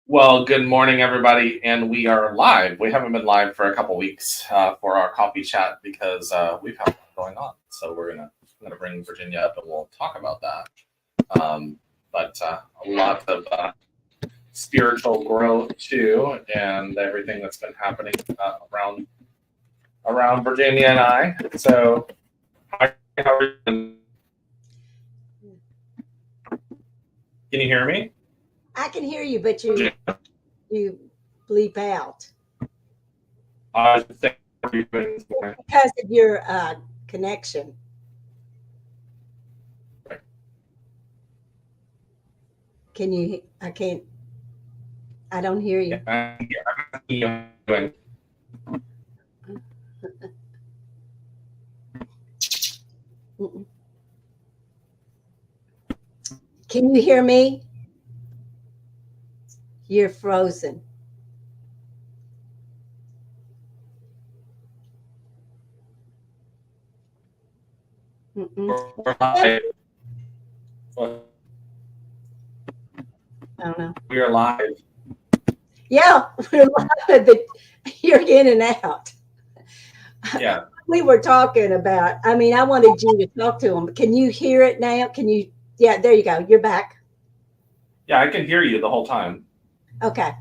Well, good morning, everybody, and we are live. We haven't been live for a couple weeks for our coffee chat because we've had a lot going on. So we're gonna bring Virginia up and we'll talk about that. But a lot of spiritual growth too, and everything that's been happening around Virginia and I. So how are you doing? Can you hear me? I can hear you, but you Virginia, you bleep out I was saying, how are you doing this morning? because of your connection. Can you? I can't. I don't hear Yeah, you. I'm doing. Mm-mm. Can you hear me? You're frozen. Mm-mm. We're live. I don't know. We are live. Yeah, but you're in and out. Yeah, We were talking about. I mean, I wanted you to talk to him. Can you hear it now? Can you? Yeah, there you go. You're back. yeah, I can hear you the whole time. Okay.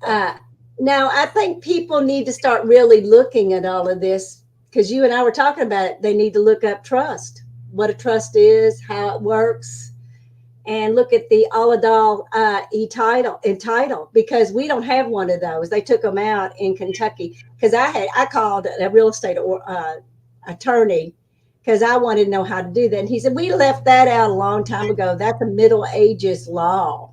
Uh, Now, I think people need to start really looking at all of this because you and I were talking about it. They need to look up trust, what a trust is, how it works, and look at the Aladal entitle because we don't have one of those. They took them out in Kentucky because I called a real estate attorney because I wanted to know how to do that, and he said we left that out a long time ago. That's a Middle Ages law.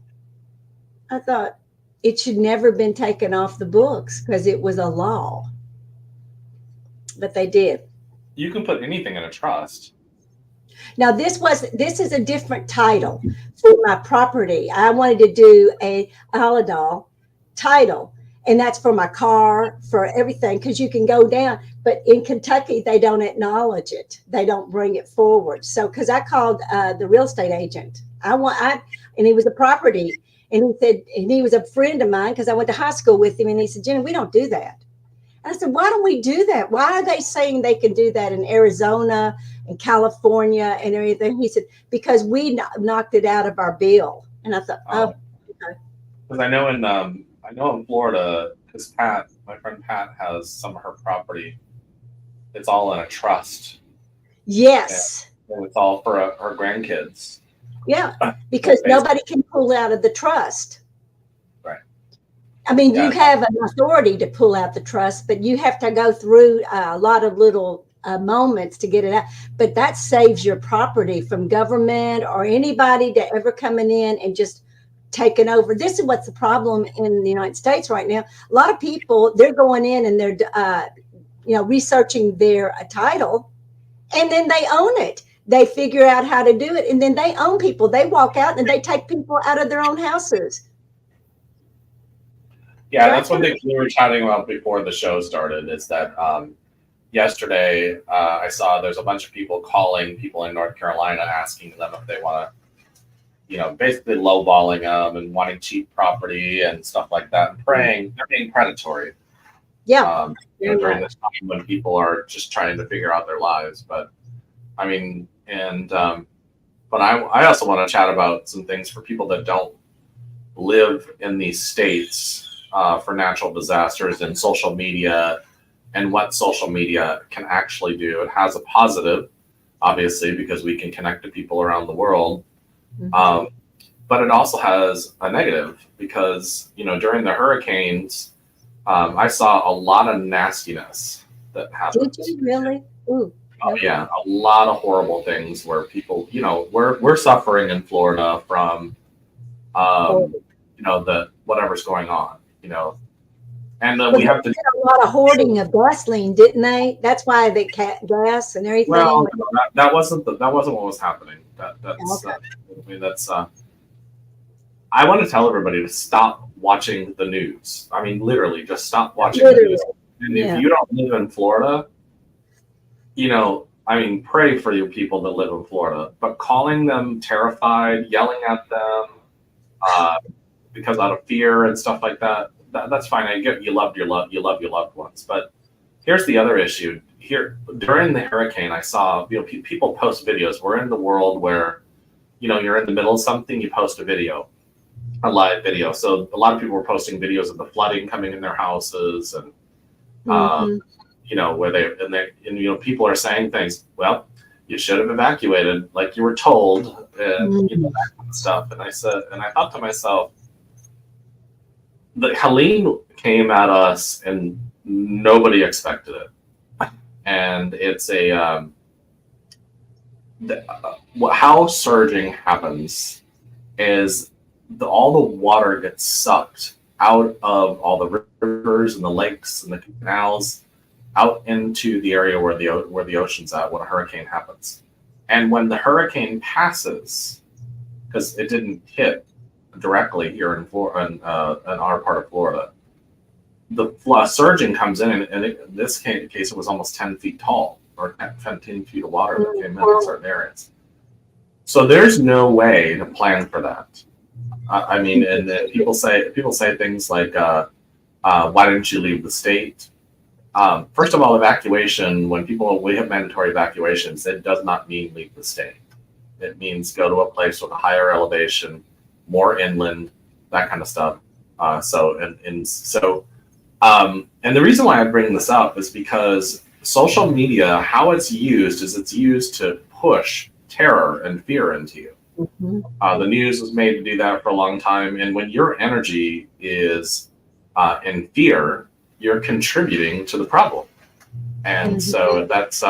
I thought it should never been taken off the books because it was a law, but they did. You can put anything in a trust. Now this is a different title for my property. I wanted to do a Aladol title, and that's for my car, for everything, because you can go down. But in Kentucky, they don't acknowledge it. They don't bring it forward. So because I called the real estate agent, and he was a property, and he said, and he was a friend of mine because I went to high school with him, and he said, Jenny, we don't do that. I said, why don't we do that? Why are they saying they can do that in Arizona and California and everything? He said, because we knocked it out of our bill. And I thought, oh, Oh, okay. because I know in Florida, because my friend Pat has some of her property. It's all in a trust, and, Yes. and it's all for her grandkids. Yeah. So Because basically, nobody can pull out of the trust. right? I mean, you Yeah, have an authority to pull out the trust, but you have to go through a lot of little moments to get it out. But that saves your property from government or anybody to ever coming in and just taking over. This is what's the problem in the United States right now. A lot of people they're going in and they're researching their title, and then they own it. They figure out how to do it, and then they own people. They walk out and they take people out of their own houses. yeah. That's That's one what. thing we were chatting about before the show started. Is that yesterday I saw there's a bunch of people calling people in North Carolina asking them if they want to, basically lowballing them and wanting cheap property and stuff like that, and praying they're being predatory. Yeah, very During this much. time when people are just trying to figure out their lives. But I mean, but I also want to chat about some things for people that don't live in these states for natural disasters and social media and what social media can actually do. It has a positive, obviously, because we can connect to people around the world. Mhm. Um, but it also has a negative because, during the hurricanes, I saw a lot of nastiness that Did happened. you really? Ooh, Oh okay. yeah, a lot of horrible things where people, we're suffering in Florida from, um, Hoarding. the whatever's going on, and then Well, we they have to. did a lot of hoarding of gasoline, didn't they? That's why they gas and everything. Well, no, that wasn't what was happening. That's Okay. I mean that's I want to tell everybody to stop watching the news. I mean, literally, just stop watching the Literally. news. And if Yeah. you don't live in Florida, I mean, pray for you people that live in Florida, but calling them terrified, yelling at them, uh, because out of fear and stuff like that. That's fine. I get you love your loved ones, but here's the other issue. Here during the hurricane, I saw people post videos. We're in the world where you're in the middle of something, you post a live video. So a lot of people were posting videos of the flooding coming in their houses, and where people are saying things. Well, you should have evacuated like you were told, and that kind of stuff. And I thought to myself, the Helene came at us, and nobody expected it. And it's how surging happens is all the water gets sucked out of all the rivers and the lakes and the canals out into the area where the ocean's at when a hurricane happens. And when the hurricane passes, because it didn't hit directly here in our part of Florida, the surging comes in, and in this case, it was almost 10 feet tall, or 15 feet of water that came in certain areas. So there's no way to plan for that. I mean, and people say things like, "Why didn't you leave the state?" First of all, evacuation. When we have mandatory evacuations, it does not mean leave the state. It means go to a place with a higher elevation, more inland, that kind of stuff. And the reason why I bring this up is because social media, how it's used to push terror and fear into you. The news was made to do that for a long time, and when your energy is in fear, you're contributing to the problem, and so that's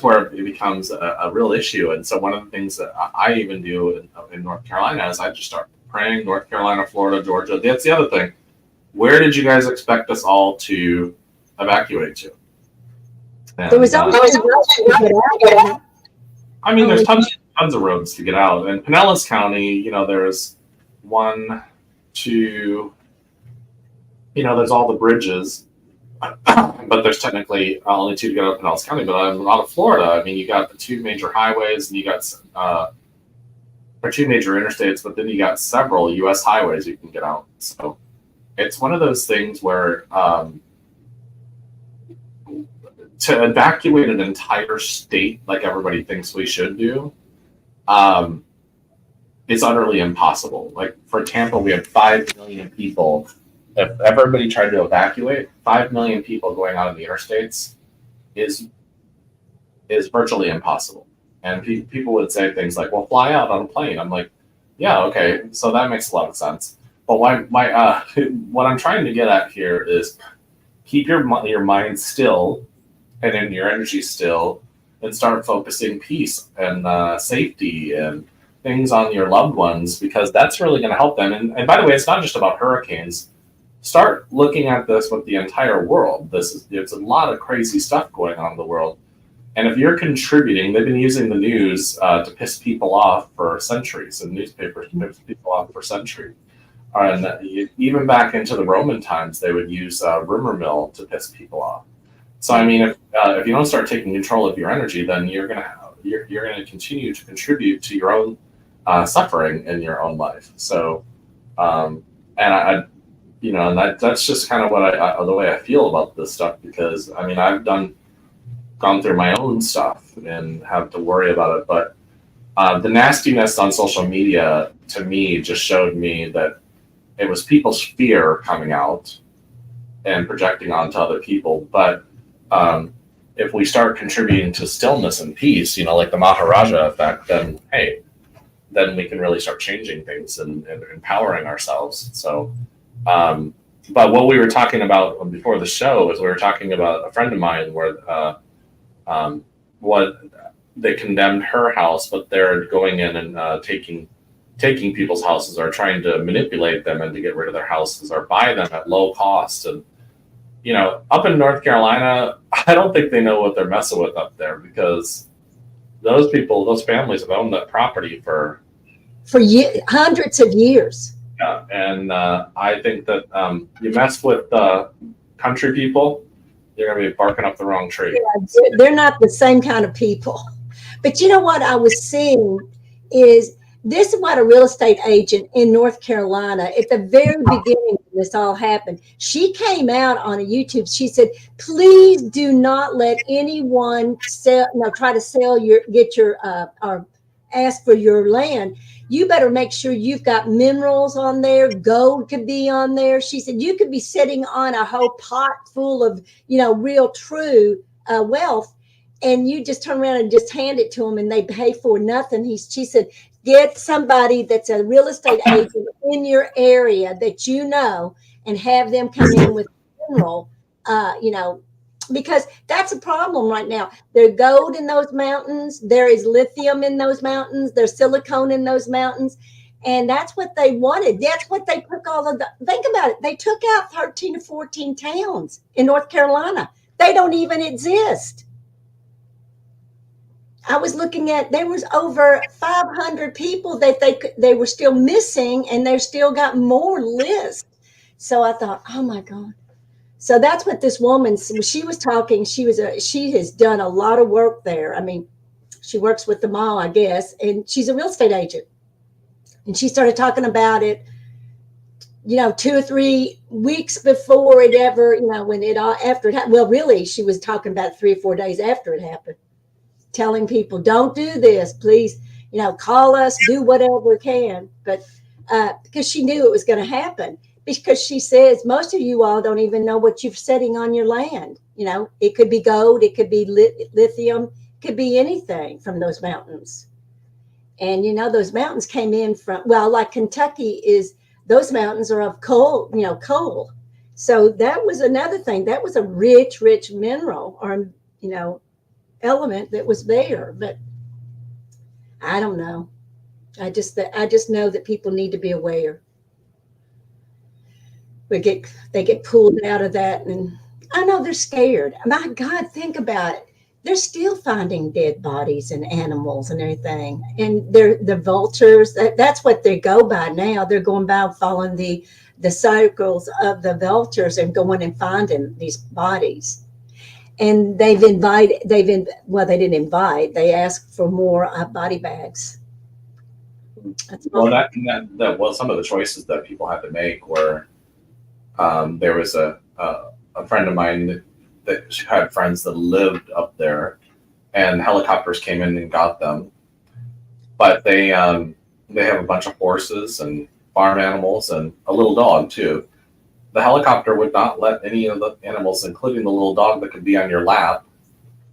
where it becomes a real issue. And so one of the things that I even do in North Carolina is I just start praying. North Carolina, Florida, Georgia. That's the other thing. Where did you guys expect us all to evacuate to? And, there was always I mean, there's tons of roads to get out. In Pinellas County, there's 1, 2, there's all the bridges, but there's technically only 2 to get out of Pinellas County. But a lot of Florida, I mean, you got the 2 major highways, and you got or 2 major interstates, but then you got several U.S. highways you can get out. So it's one of those things where to evacuate an entire state like everybody thinks we should do, it's utterly impossible. Like for Tampa, we had 5 million people. If everybody tried to evacuate, 5 million people going out in the interstates is virtually impossible. And people would say things like, "Well, fly out on a plane." I'm like, "Yeah, okay, so that makes a lot of sense." But what I'm trying to get at here is keep your mind still and in your energy still, and start focusing peace and safety and things on your loved ones, because that's really going to help them. And by the way, it's not just about hurricanes. Start looking at this with the entire world. It's a lot of crazy stuff going on in the world. And if you're contributing, they've been using the news to piss people off for centuries, and newspapers to piss people off for centuries. And even back into the Roman times, they would use rumor mill to piss people off. So I mean, if you don't start taking control of your energy, then you're gonna continue to contribute to your own suffering in your own life. So, and that's just kind of what the way I feel about this stuff, because I mean, I've gone through my own stuff and have to worry about it. But the nastiness on social media, to me, just showed me that it was people's fear coming out and projecting onto other people. But if we start contributing to stillness and peace, like the Maharaja effect, then then we can really start changing things and empowering ourselves. So, but what we were talking about before the show is we were talking about a friend of mine where what they condemned her house, but they're going in and taking people's houses, or trying to manipulate them and to get rid of their houses or buy them at low cost. And up in North Carolina, I don't think they know what they're messing with up there, because those families have owned that property for hundreds of years. Yeah, and I think that you mess with country people, you're going to be barking up the wrong tree. Yeah, they're not the same kind of people. But you know what I was seeing is This is what a real estate agent in North Carolina, at the very beginning when this all happened, she came out on a YouTube. She said, please do not let anyone sell, no, try to sell your, get your, or ask for your land. You better make sure you've got minerals on there. Gold could be on there. She said, you could be sitting on a whole pot full of, real true wealth. And you just turn around and just hand it to them and they pay for nothing. She said, get somebody that's a real estate agent in your area that you know and have them come in with mineral, because that's a problem right now. There's gold in those mountains. There is lithium in those mountains. There's silicone in those mountains. And that's what they wanted. That's what they took all of the, think about it. They took out 13 to 14 towns in North Carolina. They don't even exist. I was looking at, there was over 500 people that they were still missing, and they still got more lists. So I thought, oh my God. So that's what this woman, she was talking. She has done a lot of work there. I mean, she works with the mall, I guess, and she's a real estate agent. And she started talking about it, 2 or 3 weeks before it ever, when it all, after it happened. Well, really, she was talking about it 3 or 4 days after it happened, telling people, don't do this, please, call us, do whatever we can. But because she knew it was going to happen, because she says most of you all don't even know what you're setting on your land. It could be gold, it could be lithium, it could be anything from those mountains. And, those mountains came in from, well, like Kentucky is, those mountains are of coal, coal. So that was another thing. That was a rich, rich mineral or, element that was there. But I don't know. I just know that people need to be aware. They get pulled out of that, and I know they're scared. My God, think about it. They're still finding dead bodies and animals and everything. And they're the vultures. That's what they go by now. They're going by following the cycles of the vultures and going and finding these bodies. And they didn't invite. They asked for more body bags. Well, that was some of the choices that people had to make. Were there was a friend of mine that had friends that lived up there, and helicopters came in and got them. But they have a bunch of horses and farm animals and a little dog too. The helicopter would not let any of the animals, including the little dog that could be on your lap,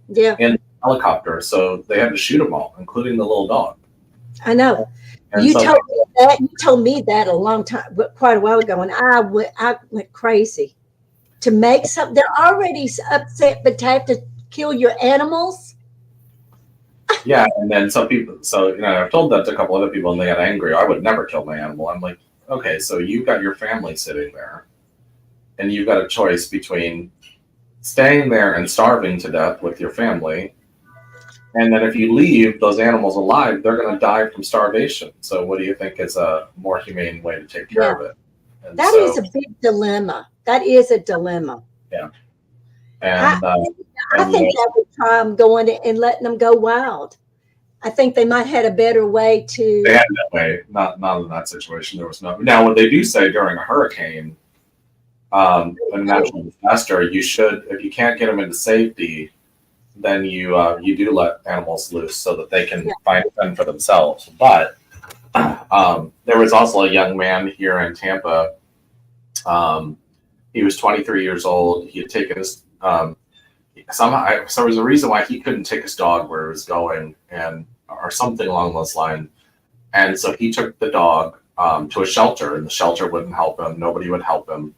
in the helicopter. So they had to shoot them all, including the little dog. I know. You told me that a long time, quite a while ago, and I went crazy. To make something, they're already upset, but to have to kill your animals. Yeah, and then some people. So I've told that to a couple other people, and they got angry. I would never kill my animal. I'm like, okay, so you've got your family sitting there, and you've got a choice between staying there and starving to death with your family, and then if you leave those animals alive, they're going to die from starvation. So what do you think is a more humane way to take care of it? And that is a big dilemma. That is a dilemma. Yeah. And I think I would try them going and letting them go wild. I think they might had a better way to. They had that way. Not in that situation. There was no. Now, what they do say during a hurricane, a natural disaster, you should, if you can't get them into safety, then you do let animals loose so that they can fend for themselves. But there was also a young man here in Tampa. He was 23 years old. He had taken his somehow. So there was a reason why he couldn't take his dog where it was going, or something along those lines. And so he took the dog to a shelter, and the shelter wouldn't help him. Nobody would help him.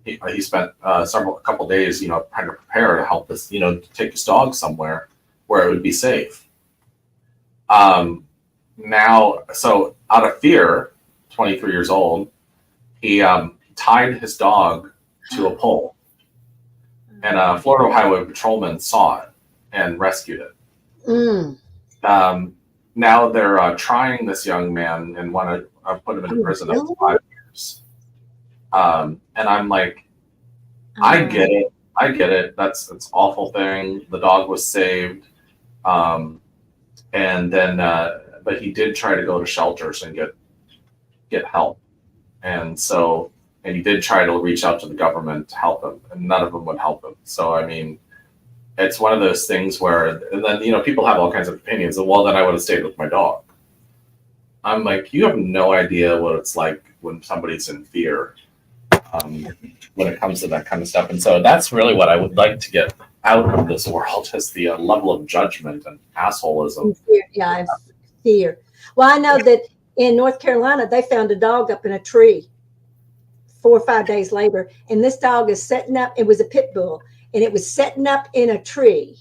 He spent a couple days, trying to prepare to help us, to take his dog somewhere where it would be safe. Now, so out of fear, 23 years old, he tied his dog to a pole, and a Florida Highway patrolman saw it and rescued it. Now they're trying this young man and want to put him in prison up to 5 years. And I'm like, I get it. That's an awful thing. The dog was saved. And then, but but he did try to go to shelters and get help. And so, and he did try to reach out to the government to help him, and none of them would help him. So, I mean, it's one of those things where, and then, people have all kinds of opinions. Well, then I would have stayed with my dog. I'm like, you have no idea what it's like when somebody's in fear, when it comes to that kind of stuff. And so that's really what I would like to get out of this world, is the level of judgment and assholism. Yeah, fear. Well, I know that in North Carolina, they found a dog up in a tree 4 or 5 days later. And this dog is setting up, it was a pit bull, and it was setting up in a tree.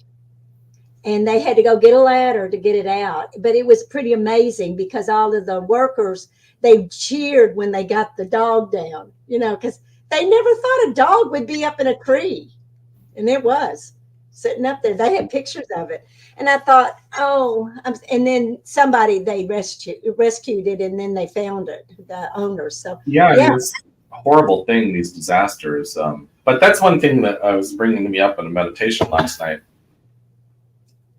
And they had to go get a ladder to get it out. But it was pretty amazing because all of the workers, they cheered when they got the dog down, because they never thought a dog would be up in a tree. And it was sitting up there. They had pictures of it. And I thought, and then they rescued it, and then they found it, the owners. So yeah. It's a horrible thing, these disasters. But that's one thing that I was bringing me up in a meditation last night.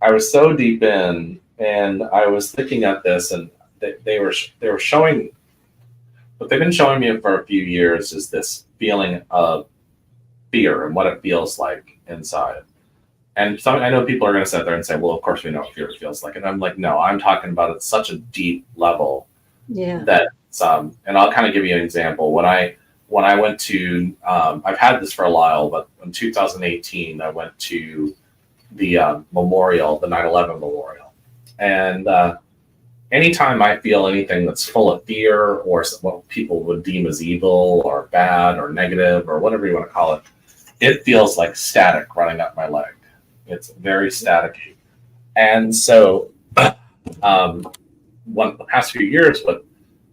I was so deep in, and I was looking at this, and they were showing, what they've been showing me for a few years is this feeling of fear and what it feels like inside. And so I know people are going to sit there and say, well, of course we know what fear feels like. And I'm like, no, I'm talking about at such a deep level. Yeah. That and I'll kind of give you an example. When I went to, I've had this for a while, but in 2018, I went to the memorial, the 9/11 memorial. And anytime I feel anything that's full of fear or what people would deem as evil or bad or negative or whatever you want to call it, it feels like static running up my leg. It's very staticky. And so the past few years, what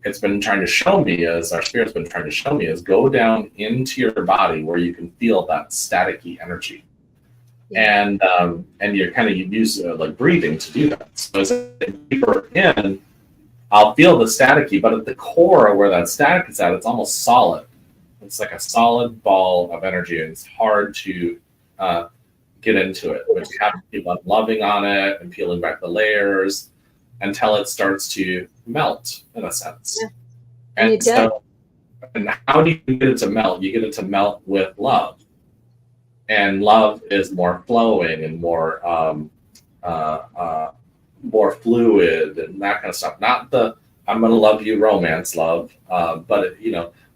it's been trying to show me is, our spirit's been trying to show me is, go down into your body where you can feel that staticky energy. Yeah. And you're kind of, you use like breathing to do that. So as I get deeper in, I'll feel the staticky, but at the core of where that static is at, it's almost solid. It's like a solid ball of energy, and it's hard to get into it. But you have to keep on loving on it and peeling back the layers until it starts to melt, in a sense. Yeah. And so, and how do you get it to melt? You get it to melt with love. And love is more flowing and more fluid and that kind of stuff. Not the I'm going to love you romance love, but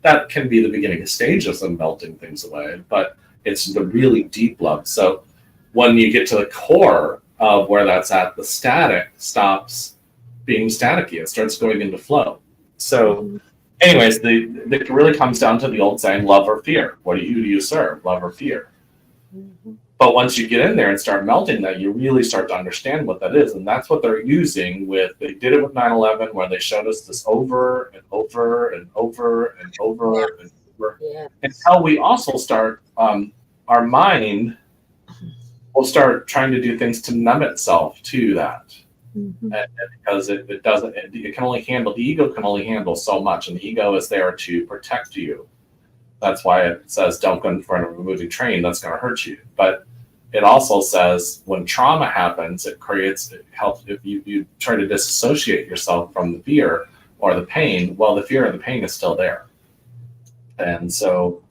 that can be the beginning stages of melting things away. But it's the really deep love. So when you get to the core of where that's at, the static stops being staticky. It starts going into flow. So, anyways, it really comes down to the old saying, love or fear. Who do you serve, love or fear? Mm-hmm. But once you get in there and start melting that, you really start to understand what that is. And that's what they're using they did it with 9/11, where they showed us this over and over and over and over and over. Yeah. Until we also start, our mind will start trying to do things to numb itself to that. Mm-hmm. And because it doesn't, it can only handle, the ego can only handle so much. And the ego is there to protect you. That's why it says, don't go in front of a moving train, that's going to hurt you. But it also says when trauma happens, it helps if you try to disassociate yourself from the fear or the pain, well, the fear and the pain is still there. And so,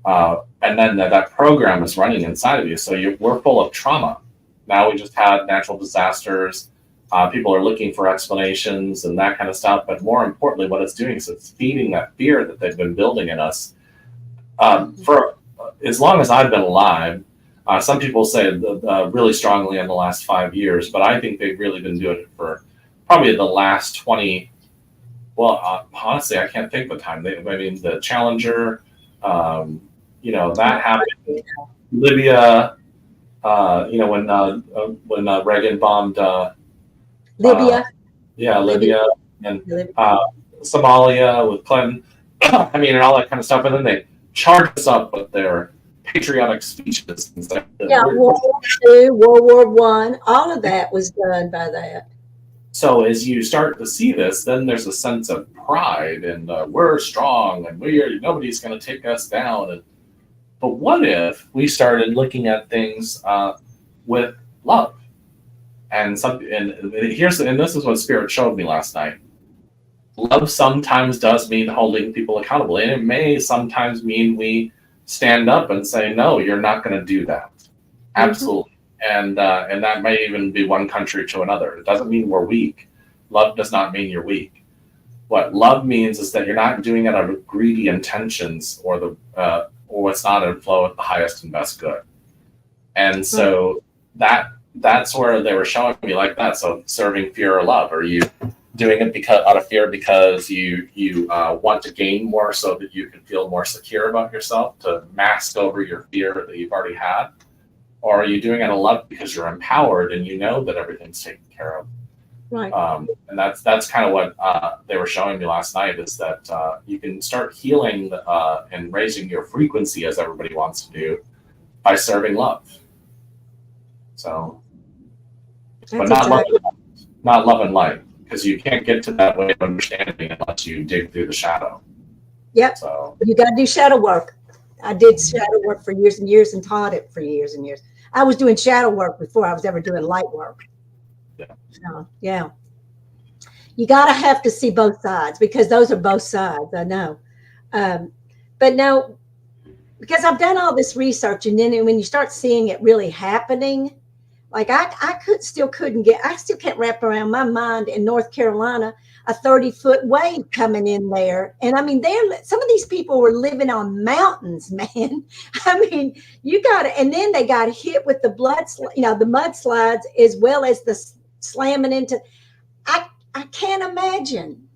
and then that program is running inside of you. So we're full of trauma. Now we just had natural disasters. People are looking for explanations and that kind of stuff. But more importantly, what it's doing is it's feeding that fear that they've been building in us. For as long as I've been alive, some people say really strongly in the last 5 years, but I think they've really been doing it for probably the last 20. Well, honestly, I can't think of the time. The Challenger, that happened. Libya, when Reagan bombed Libya. Libya. And Somalia with Clinton. And all that kind of stuff. And then they charge us up with their patriotic speeches. World War II, World War I, all of that was done by that. So as you start to see this, then there's a sense of pride and we're strong and nobody's going to take us down. But what if we started looking at things with love? And this is what Spirit showed me last night. Love sometimes does mean holding people accountable, and it may sometimes mean we stand up and say, no, you're not going to do that. Absolutely. And that may even be one country to another. It doesn't mean we're weak. Love does not mean you're weak. What love means is that you're not doing it out of greedy intentions or what's not in flow with the highest and best good. And so that's where they were showing me like that. So serving fear or love, are you doing it out of fear because you want to gain more so that you can feel more secure about yourself, to mask over your fear that you've already had? Or are you doing it out of love because you're empowered and you know that everything's taken care of? Right. And that's kind of what they were showing me last night, is that you can start healing and raising your frequency, as everybody wants to do, by serving love. So, but not love and light, because you can't get to that way of understanding unless you dig through the shadow. Yep. So you got to do shadow work. I did shadow work for years and years and taught it for years and years. I was doing shadow work before I was ever doing light work. Yeah. So, yeah. You got to have to see both sides, because those are both sides. I know. But no, because I've done all this research, and then when you start seeing it really happening, like I still can't wrap around my mind in North Carolina a 30-foot wave coming in there. And I mean, some of these people were living on mountains, man. I mean, you got it. And then they got hit with the the mudslides, as well as the slamming into. I can't imagine.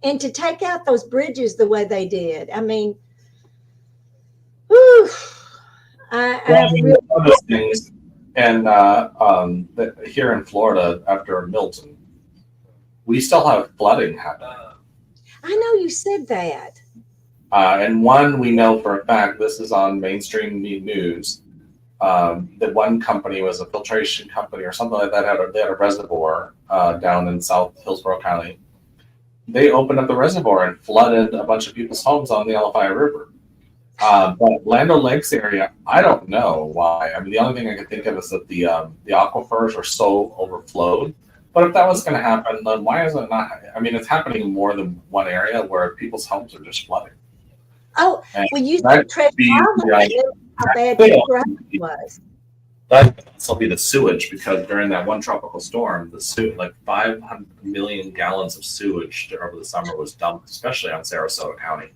And to take out those bridges the way they did, I mean, whew, those things. And here in Florida, after Milton, we still have flooding happening. I know you said that. And one we know for a fact, this is on mainstream news, that one company was a filtration company or something like that. They had a reservoir down in South Hillsborough County. They opened up the reservoir and flooded a bunch of people's homes on the Alafia River. But Land O'Lakes area, I don't know why. I mean, the only thing I can think of is that the aquifers are so overflowed. But if that was going to happen, then why is it not? I mean, it's happening in more than one area where people's homes are just flooding. Oh, well, you said how bad the was. This will be the sewage, because during that one tropical storm, like 500 million gallons of sewage over the summer was dumped, especially on Sarasota County.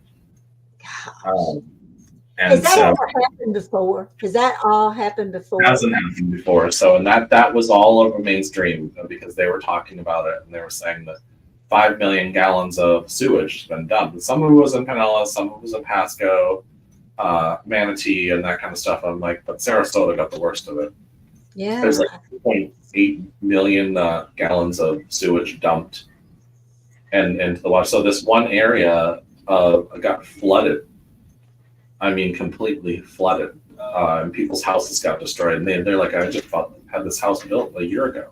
Has that ever happened before? Has that all happened before? Hasn't happened before. So, and that was all over mainstream, because they were talking about it, and they were saying that 5 million gallons of sewage has been dumped. And some of it was in Pinellas, some of it was in Pasco, Manatee, and that kind of stuff. I'm like, but Sarasota got the worst of it. Yeah. There's like 2.8 million gallons of sewage dumped into the water. So this one area got flooded. I mean, completely flooded. And people's houses got destroyed. And they're like, I just had this house built a year ago,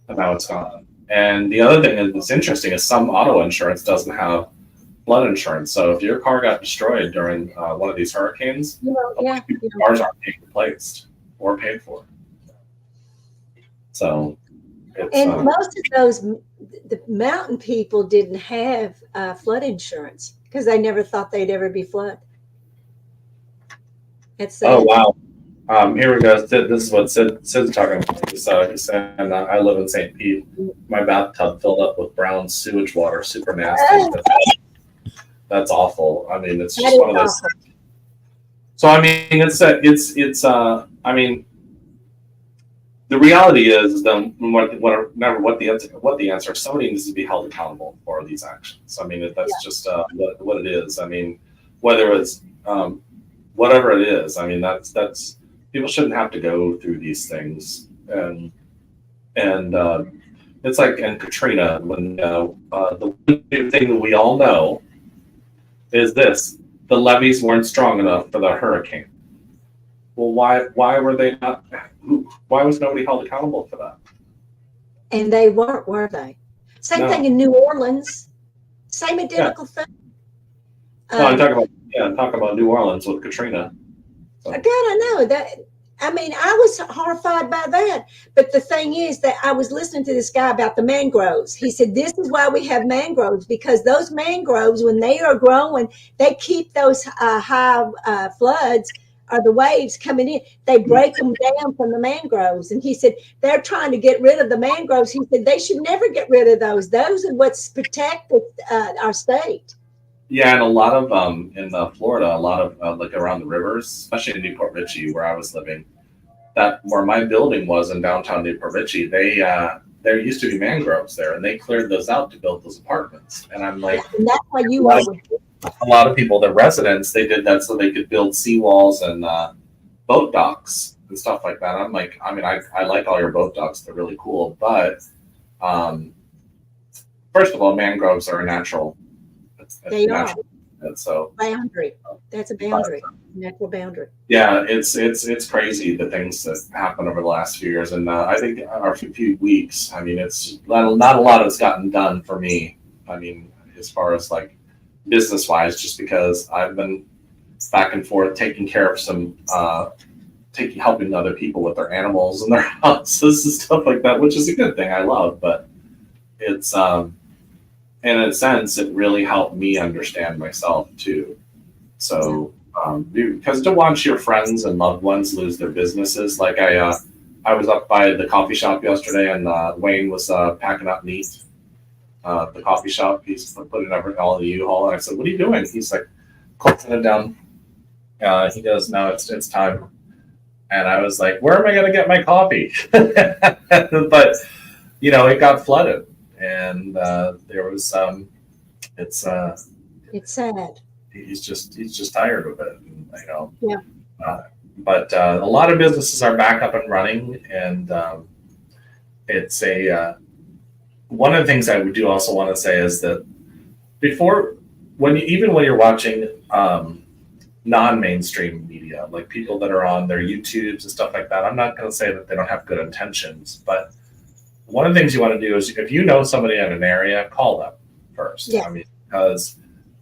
and now it's gone. And the other thing that's interesting is some auto insurance doesn't have flood insurance. So if your car got destroyed during one of these hurricanes, cars aren't being replaced or paid for. So, and most of those, the mountain people didn't have flood insurance because they never thought they'd ever be flooded. Oh, wow. Here we go. This is what Sid's talking about. He's saying, I live in St. Pete. My bathtub filled up with brown sewage water, super nasty. That's awful. I mean, it's just one of those things. So, I mean, I mean, the reality is then what the answer, somebody needs to be held accountable for these actions. I mean, that's just what it is. I mean, whether it's whatever it is, I mean, that's people shouldn't have to go through these things. And it's like in Katrina, when the one thing that we all know is this: the levees weren't strong enough for the hurricane. Well, why were they not? Why was nobody held accountable for that? And they weren't, were they? Same thing in New Orleans. Same identical thing. No, I'm talking about New Orleans with Katrina. So. God, I know that. I mean, I was horrified by that. But the thing is that I was listening to this guy about the mangroves. He said, this is why we have mangroves, because those mangroves, when they are growing, they keep those high floods or the waves coming in. They break them down from the mangroves. And he said, they're trying to get rid of the mangroves. He said, they should never get rid of those. Those are what's protected our state. Yeah, and a lot of in Florida, a lot of like around the rivers, especially in Newport Richey, where I was living, that where my building was in downtown Newport Richey, there used to be mangroves there, and they cleared those out to build those apartments. And I'm like, And that's why you a are. lot of people, the residents, they did that so they could build seawalls and boat docks and stuff like that. I'm like, I mean, I like all your boat docks; they're really cool. But um, first of all, mangroves are a natural. They are. Natural, and so Boundary. That's a boundary. Natural boundary. yeah, it's crazy the things that happened over the last few years, and I think our few weeks. I mean, it's not a lot has gotten done for me. I mean, as far as like business wise, just because I've been back and forth taking care of some helping other people with their animals and their houses and stuff like that, which is a good thing. I love, but it's in a sense, it really helped me understand myself too. So, because to watch your friends and loved ones lose their businesses, like I was up by the coffee shop yesterday, and Wayne was packing up meat. The coffee shop, he's putting all in the U-Haul, and I said, "What are you doing?" He's like, closing it down. He goes, "No, it's time." And I was like, "Where am I going to get my coffee?" But it got flooded. And there was it's sad. He's just tired of it, Yeah. But a lot of businesses are back up and running, and it's a one of the things I would do also want to say is that when you're watching non-mainstream media, like people that are on their YouTubes and stuff like that, I'm not going to say that they don't have good intentions, but one of the things you want to do is if you know somebody in an area, call them first. Yeah. I mean, because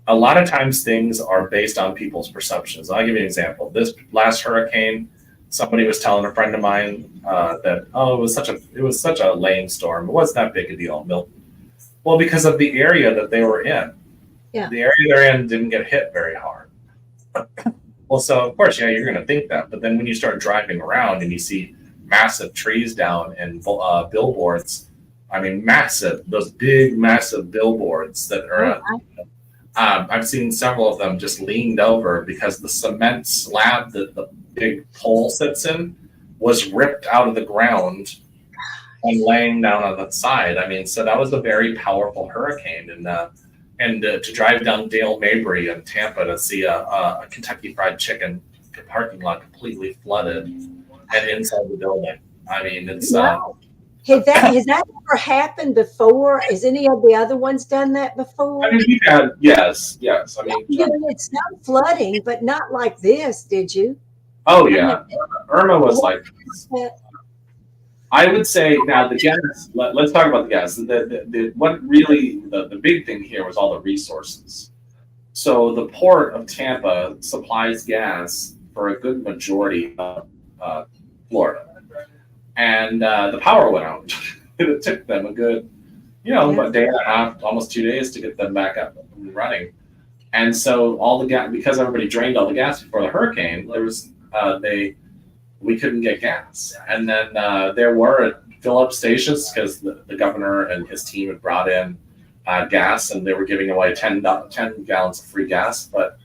a lot of times things are based on people's perceptions. I'll give you an example. This last hurricane, somebody was telling a friend of mine that it was such a lame storm. It wasn't that big a deal, Milton. Well, because of the area that they were in. Yeah. The area they're in didn't get hit very hard. Well, so of course, yeah, you're going to think that. But then when you start driving around and you see massive trees down and billboards, I mean, those big, massive billboards that are, I've seen several of them just leaned over because the cement slab that the big pole sits in was ripped out of the ground and laying down on the side. I mean, so that was a very powerful hurricane. And to drive down Dale Mabry in Tampa to see a Kentucky Fried Chicken parking lot completely flooded and inside the building. I mean, it's wow. Has that ever happened before? Has any of the other ones done that before? I mean, yes. I mean, it's not flooding, but not like this. Did you? Oh yeah, Irma was like. I would say now the gas. Let's talk about the gas. What really the big thing here was all the resources. So the port of Tampa supplies gas for a good majority of Florida, and the power went out. It took them a good, a day and a half, almost 2 days to get them back up and running. And so all the gas, because everybody drained all the gas before the hurricane, there was we couldn't get gas. And then there were fill-up stations because the governor and his team had brought in gas, and they were giving away 10 gallons of free gas. But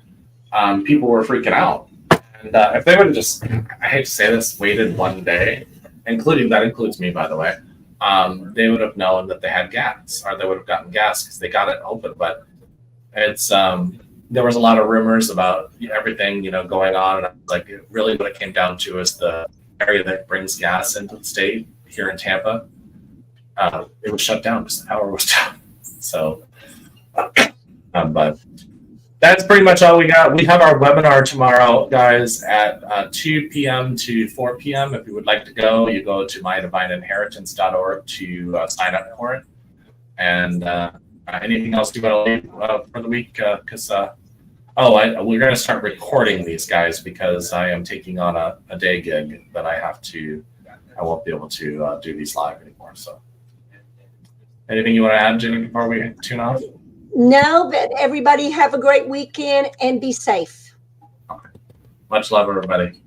people were freaking out. And if they would have just, I hate to say this, waited one day, that includes me, by the way, they would have known that they had gas, or they would have gotten gas because they got it open. But it's there was a lot of rumors about everything going on, and like really what it came down to is the area that brings gas into the state here in Tampa. It was shut down because the power was down. So, but that's pretty much all we got. We have our webinar tomorrow, guys, at 2 p.m. to 4 p.m. If you would like to go, you go to mydivineinheritance.org to sign up for it. And anything else you want to leave for the week? Because We're going to start recording these guys because I am taking on a day gig that I won't be able to do these live anymore. So, anything you want to add, Jenny, before we tune off? No, but everybody have a great weekend and be safe. Okay. Much love, everybody.